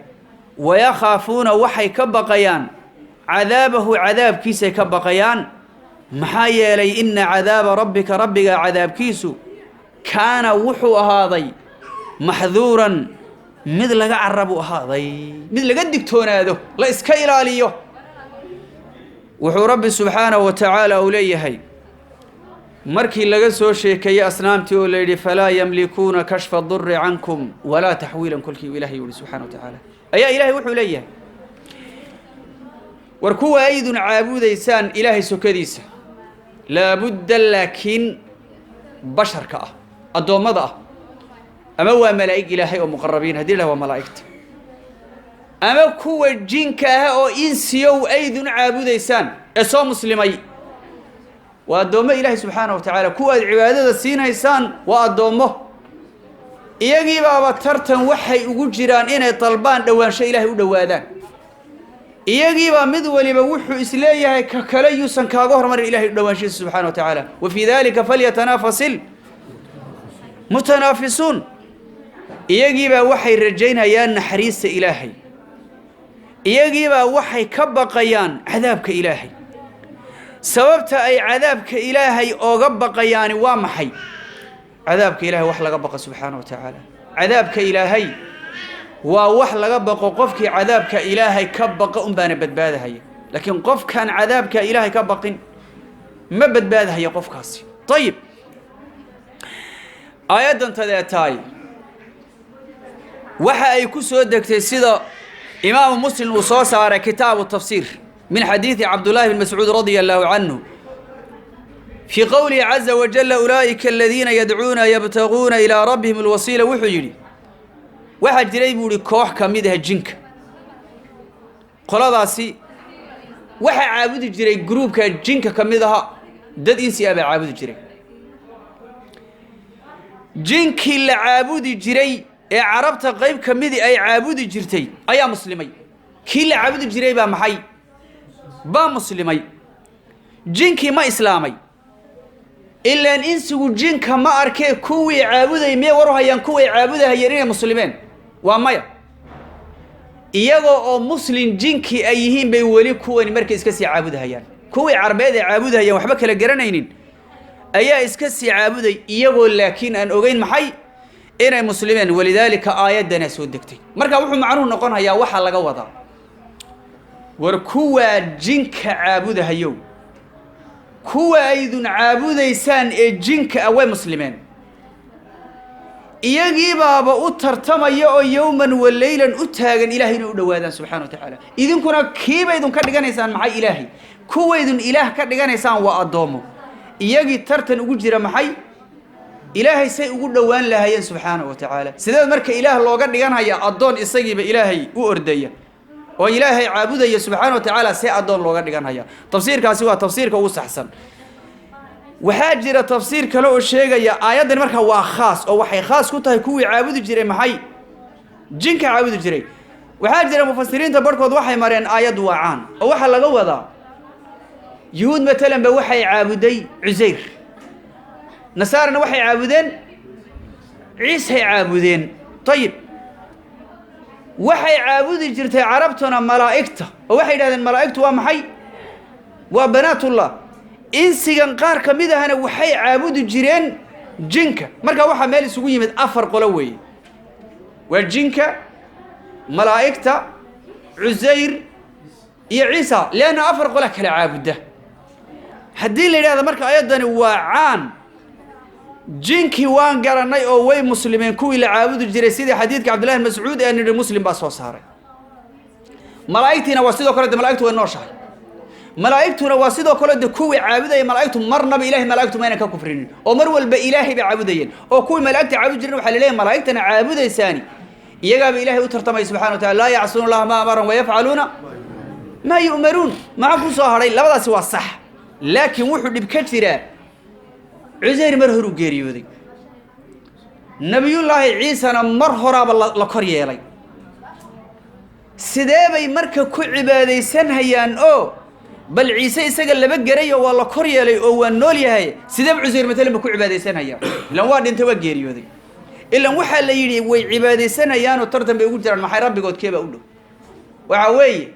ويخافون وحي كبقيان عذابه عذاب كيسي كبقيان محايا لي إن عذاب ربك عذاب كيسو كان وحو هذي محذورا مثل لغا عربو هذي مثل لغا دكتونادو لا اسكا إلاليو وحو رب سبحانه وتعالى أوليهي مركي لغا سو شيكي أسنامتي وليدي فلا يملكون كشف الضر عنكم ولا تحويلا كلكي إلهي ولي سبحانه وتعالى أي إلهي وحو ليه وركوا أيضا عابود إنسان إلهي سكديس لابد لكن بشر كأه الدومضة أما هو ملائك إلهي ومقربين هذه له ملائكته أما كوا الجن كها أو إنسيو أيضا عابود إنسان إسوا مسلمي والدومة إلهي سبحانه وتعالى كوا العبادة السين إنسان والدومة يجي بابا ترتن وحي وجيران إنه طلبان دوان شيء إلهي ودوادان يجي بابا مدولي بوحو إسلامي ككلي سنكاغور مر إلهي دوان شيء سبحانه وتعالى وفي ذلك فليتنافس متنافسون يجي بابا وحي رجينا يا نحريس إلهي يجي بابا وحي كبقيان عذابك إلهي سببت أي عذابك إلهي أو قبقيان وامحي عذابك إلهي وحلا قبق سبحانه وتعالى عذابك إلهي ووحلا قبق قفك عذابك إلهي كبق أمبان بدبادة هي لكن قف كان عذابك إلهي كبق ما بدبادة هي قف كاسي طيب آيات تذاتاي وحا أي كسو دكتي سيدا إمام مسلم وصوص على كتاب التفسير من حديث عبد الله بن مسعود رضي الله عنه في قوله عز وجل أولئك الذين يدعون يبتغون إلى ربهم الوسيلة وحجري واحد جري بوري كوح كميدها الجنك قلاداسي واحد عابد جري جروب كجنك كميدها دد إنسي أبا عابد جري جنك اللي عابد جري عربت غيب كميدي أي عابد جرتي أي مسلمي كل عابد جري با محي با مسلمي جنكي ما إسلامي إلا أن إنسوا جنك ما أركي كوي عابده مي وروها ينكوي عابده هيرين مسلمين ومايا إيغو مسلم جنكي أيهين بيولي كوي مركز كسي عابده هيان كوي عربيد عابده هيان وحبك لقرانينين أيا إسكسي عابده إيغو لكن أن أغين محي إنا مسلمين ولذلك آيات دانا سودكتي مركا وحو معروه نقونها يا وحا لغا وضع وركوا جنك عابده هيو كوا أيضا عابديسان الجنك أو مسلمين إيجي بابا أترتم يوما والليلا أتهاجن إلهي نودوادان سبحانه وتعالى إذن كنا كيف أيضا كرجان إنسان معي إلهي كوا أيضا إله كرجان إنسان وأضامه إيجي ترتن أجر معي إلهي سيقول دوان لهين سبحانه وتعالى سيدا مرك إله الله كرجان هيا أضان إسجب إلهي وأرديه وإلهي عابده سبحانه وتعالى سيأدون لغة دقان هيا تفسير كاسوا تفسير كوس أحسن وحاجر تفسير كلو الشيء يا آيات المركة وخاص أو وحي خاص كنت هيكوي عابد جري محي جنك عابد جري وحاجر مفسرين تبركوا وحي مريان آيات وعان أو وحي لقوة ذا يهود مثلا بوحي عابدي عزير نصارى وحي عابدين عيسى عابدين طيب waxay caabudi jirtay carabtuna malaa'igta oo waxay yidhahdeen malaa'igtu waa maxay waa banaatullah insigan qaar ka mid ahna waxay caabudi jireen jinka marka waxaa meel isugu yimid afar qolo weeye waa jinka malaa'igta cusayr iyo ciisa leanna afar qola kala caabuda haddii la yidhahdo marka ayaddani waa caan jinkii waan garanay oo way muslimiin kuwii la caabudi jiray sidii xadiidka cabdullahi bin mascuud ee nidhi muslim baa soo saaray malaa'igtiina waa sidoo kale de malaa'igtu way nooshahay malaa'igtuna waa sidoo kale de kuwii caabudaya malaa'igtu marnaba ilaahay malaa'igtu mayna ka kufrinin oo mar walba ilaahay bay caabudayeen oo kuwii malaa'igta caabudi jireen waxaa la leeyahay malaa'igtana caabudaysaani iyagaaba ilaahay u tartamay subxana wa taala laa yacsuuna allaha maa amaran wayafcaluuna maa yu'maruun maxaa ku soo hadhay labadaasi waa sax laakiin wuxuu dhib ka jiraa cusayr mar horuu geeriyooday nabiyullaahi ciisana mar horaaba la kor yeelay sidee bay marka ku cibaadaysanhayaan oo bal ciise isaga laba gerayo waa la kor yeelay oo waa nool yahay sidee cusayr matalan ba ku cibaadaysanhayaan ilan waa dhintay waa geeriyooday ilan waxaa la yidhi way cibaadaysanayaanoo tartan bay ugu jiraan maxay rabbigood keebaa u dhow waxaa weeye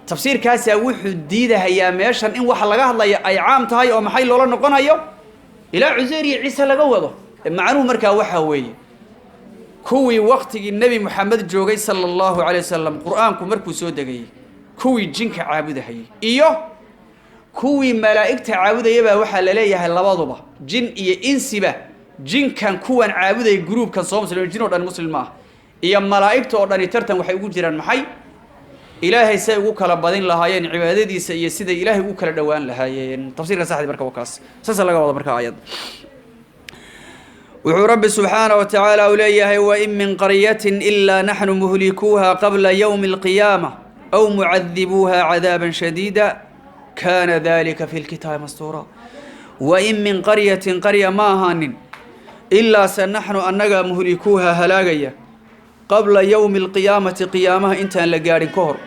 tafsiirkaasaa wuxuu diidahayaa meeshan in waxa laga hadlaya ay caam tahay oo maxay loola noqonayo ilaa cusayr iyo ciise laga wado macnuhu markaa waxaa weeye kuwii waktigii nebi moxamed joogay sala allahu calay wasalam qur-aanku markuu soo degayey kuwii jinka caabudahayey iyo kuwii malaa'igta caabudayabaa waxaa la leeyahay labaduba jin iyo insiba jinkan kuwan caabudaya gruubkan soo muslimin jin oo dhan muslim ma ah iyo malaa'igta oo dhani tartan waxay ugu jiraan maxay ilaahay say ugu kala badin lahaayeen cibaadadiisa iyo siday ilaahay ugu kala dhowaan lahaayeen tafsiirka saxdi marka waa kaas saas laga wada marka aayad wuxuu rabbi subxaanahu wa tacaala u leeyahay wain min qaryatin ilaa naxnu muhlikuuha qabla yowmi alqiyaama aw mucadibuuha cadaaban shadiida kaana dalika fi lkitaabi mastuura wain min qaryatin qarya ma ahaanin ilaa se naxnu annaga muhlikuuha halaagaya qabla yowmi alqiyaamati qiyaamaha intaan la gaadhin ka hor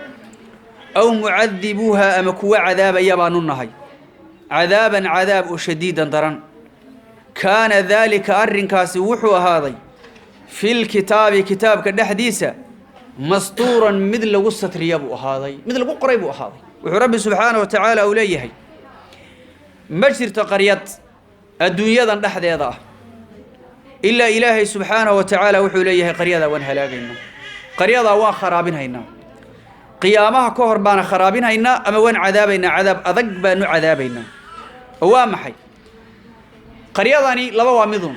aw mucadibuuha ama kuwa cadaabaya baanu nahay cadaaban cadaab oo shadiidan daran kaana daalika arrinkaasi wuxuu ahaaday filkitaabi kitaabka dhexdiisa mastuuran mid lagu satriya buu ahaaday mid lagu qoray buu ahaaday wuxuu rabbi subxaanahu wa tacaala uu leeyahay ma jirto qaryad adduunyadan dhexdeeda ah ilaa ilaahay subxaanahu wa tacaala wuxuu leeyahay qaryadaa waan halaagaynaa qaryadaa waan kharaabinhaynaa qiyaamaha ka hor baana kharaabinhaynaa ama waan cadaabaynaa cadaab adag baanu cadaabaynaa oo waa maxay qaryadani laba waa midun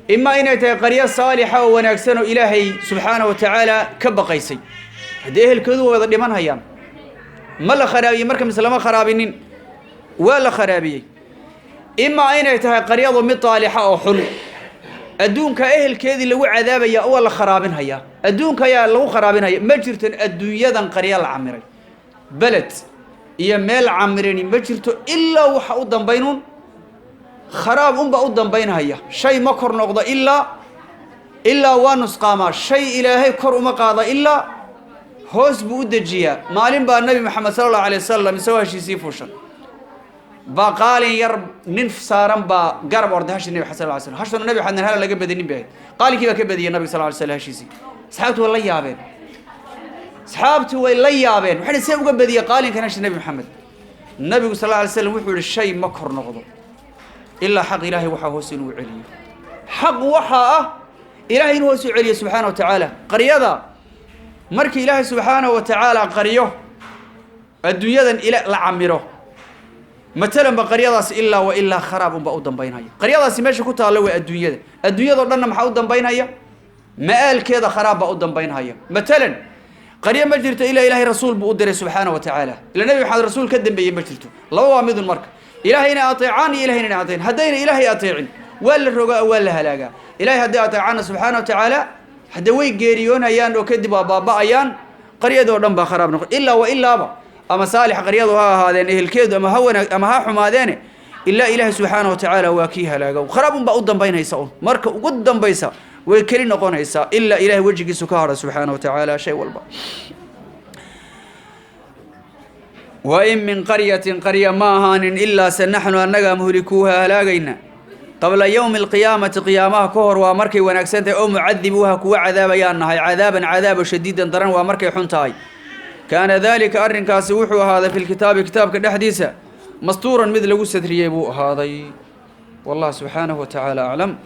ima inay tahay qaryo saalixa oo wanaagsan oo ilaahay subxaanahu wa tacaala ka baqaysay haddii ehelkoodu way wada dhiman hayaan ma la kharaabiyey marka mise lama kharaabinin waa la kharaabiyey imaa inay tahay qaryadu mid taalixa oo xun adduunka ehelkeedii lagu cadaabaya waa la kharaabinhayaa adduunka ayaa lagu kharaabinhaya ma jirtan adduunyadan qaryo la camiray beled iyo meel camirani ma jirto ilaa waxa u dambaynuun kharaab unbaa u dambaynhaya shay ma kor noqdo ilaa waa nusqaamaa shay ilaahay kor uma qaada ilaa hoos buu u dejiyaa maalin baa nebi moxamed sala allahu alay wasalam isagoo heshiisii fuushan baa qaalin yar nin saaran baa garab orday hashi nebi sal ly slam hashuna nebi xadnan hala laga badinin bay ahayd qaalinkii baa ka badiyay nabiga sal ly slam heshiisii asxaabtu way la yaabeen asxaabtu way la yaabeen waxay see uga badiyay qaalinkan hashi nebi moxamed nabigu sal alay slam wuxuu yihi shay ma kor noqdo ilaa xaq ilaahay waxaa hoos inuu celiyo xaq waxaa ah ilaahay inuu hoos u celiyo subxaana wa tacaala qaryada markii ilaahay subxaanahu wa tacaala qaryo adduunyadan la camiro matalan ba qaryadaas ilaa wa ilaa kharaab unbaa u dambaynhaya qaryadaasi meesha ku taalla waa adduunyada adduunyadao dhanna maxaa u dambaynhaya ma'aalkeeda kharaab baa u dambaynhaya matalan qaryo ma jirto ilaa ilaahay rasuul buu u diray subxaana wa tacaala ila nebi maxamed rasuul ka dambeeyey ma jirto laba waa midun marka ilaahayna ateecaan iyo ilahayna ateecin haddayna ilaahay ateecin waa la rogaa waa la halaagaa ilahay hadday ateecaanna subxaana wa tacaala hadde way geeriyoonayaan oo kadib waa baaba'ayaan qaryadoo dhan baa kharaab noqon ilaa wa ilaaba ama saalix qaryadu ha ahaadeen ehelkeedu ama ha wanaag ama ha xumaadeene ilaa ilaahay subxaana wa tacaala waa kii halaaga kharaab unbaa u dambaynaysa un marka ugu dambaysa way keli noqonaysaa ilaa ilaahay wejigiisu ka hadha subxaana wa tacaala shay walba wain min qaryatin qarya ma ahaanin ilaa se naxnu annagaa muhlikuuha halaagayna قبل يوم القيامة قيامها كهر ومركي ونكسنت أو معذبوها كوا عذاب يانهاي عذابا عذاب شديدا درن ومركي حنتاي كان ذلك أرن كاسوحو هذا في الكتاب كتاب كالحديثة مسطورا مثل وستر يبو هذا والله سبحانه وتعالى أعلم.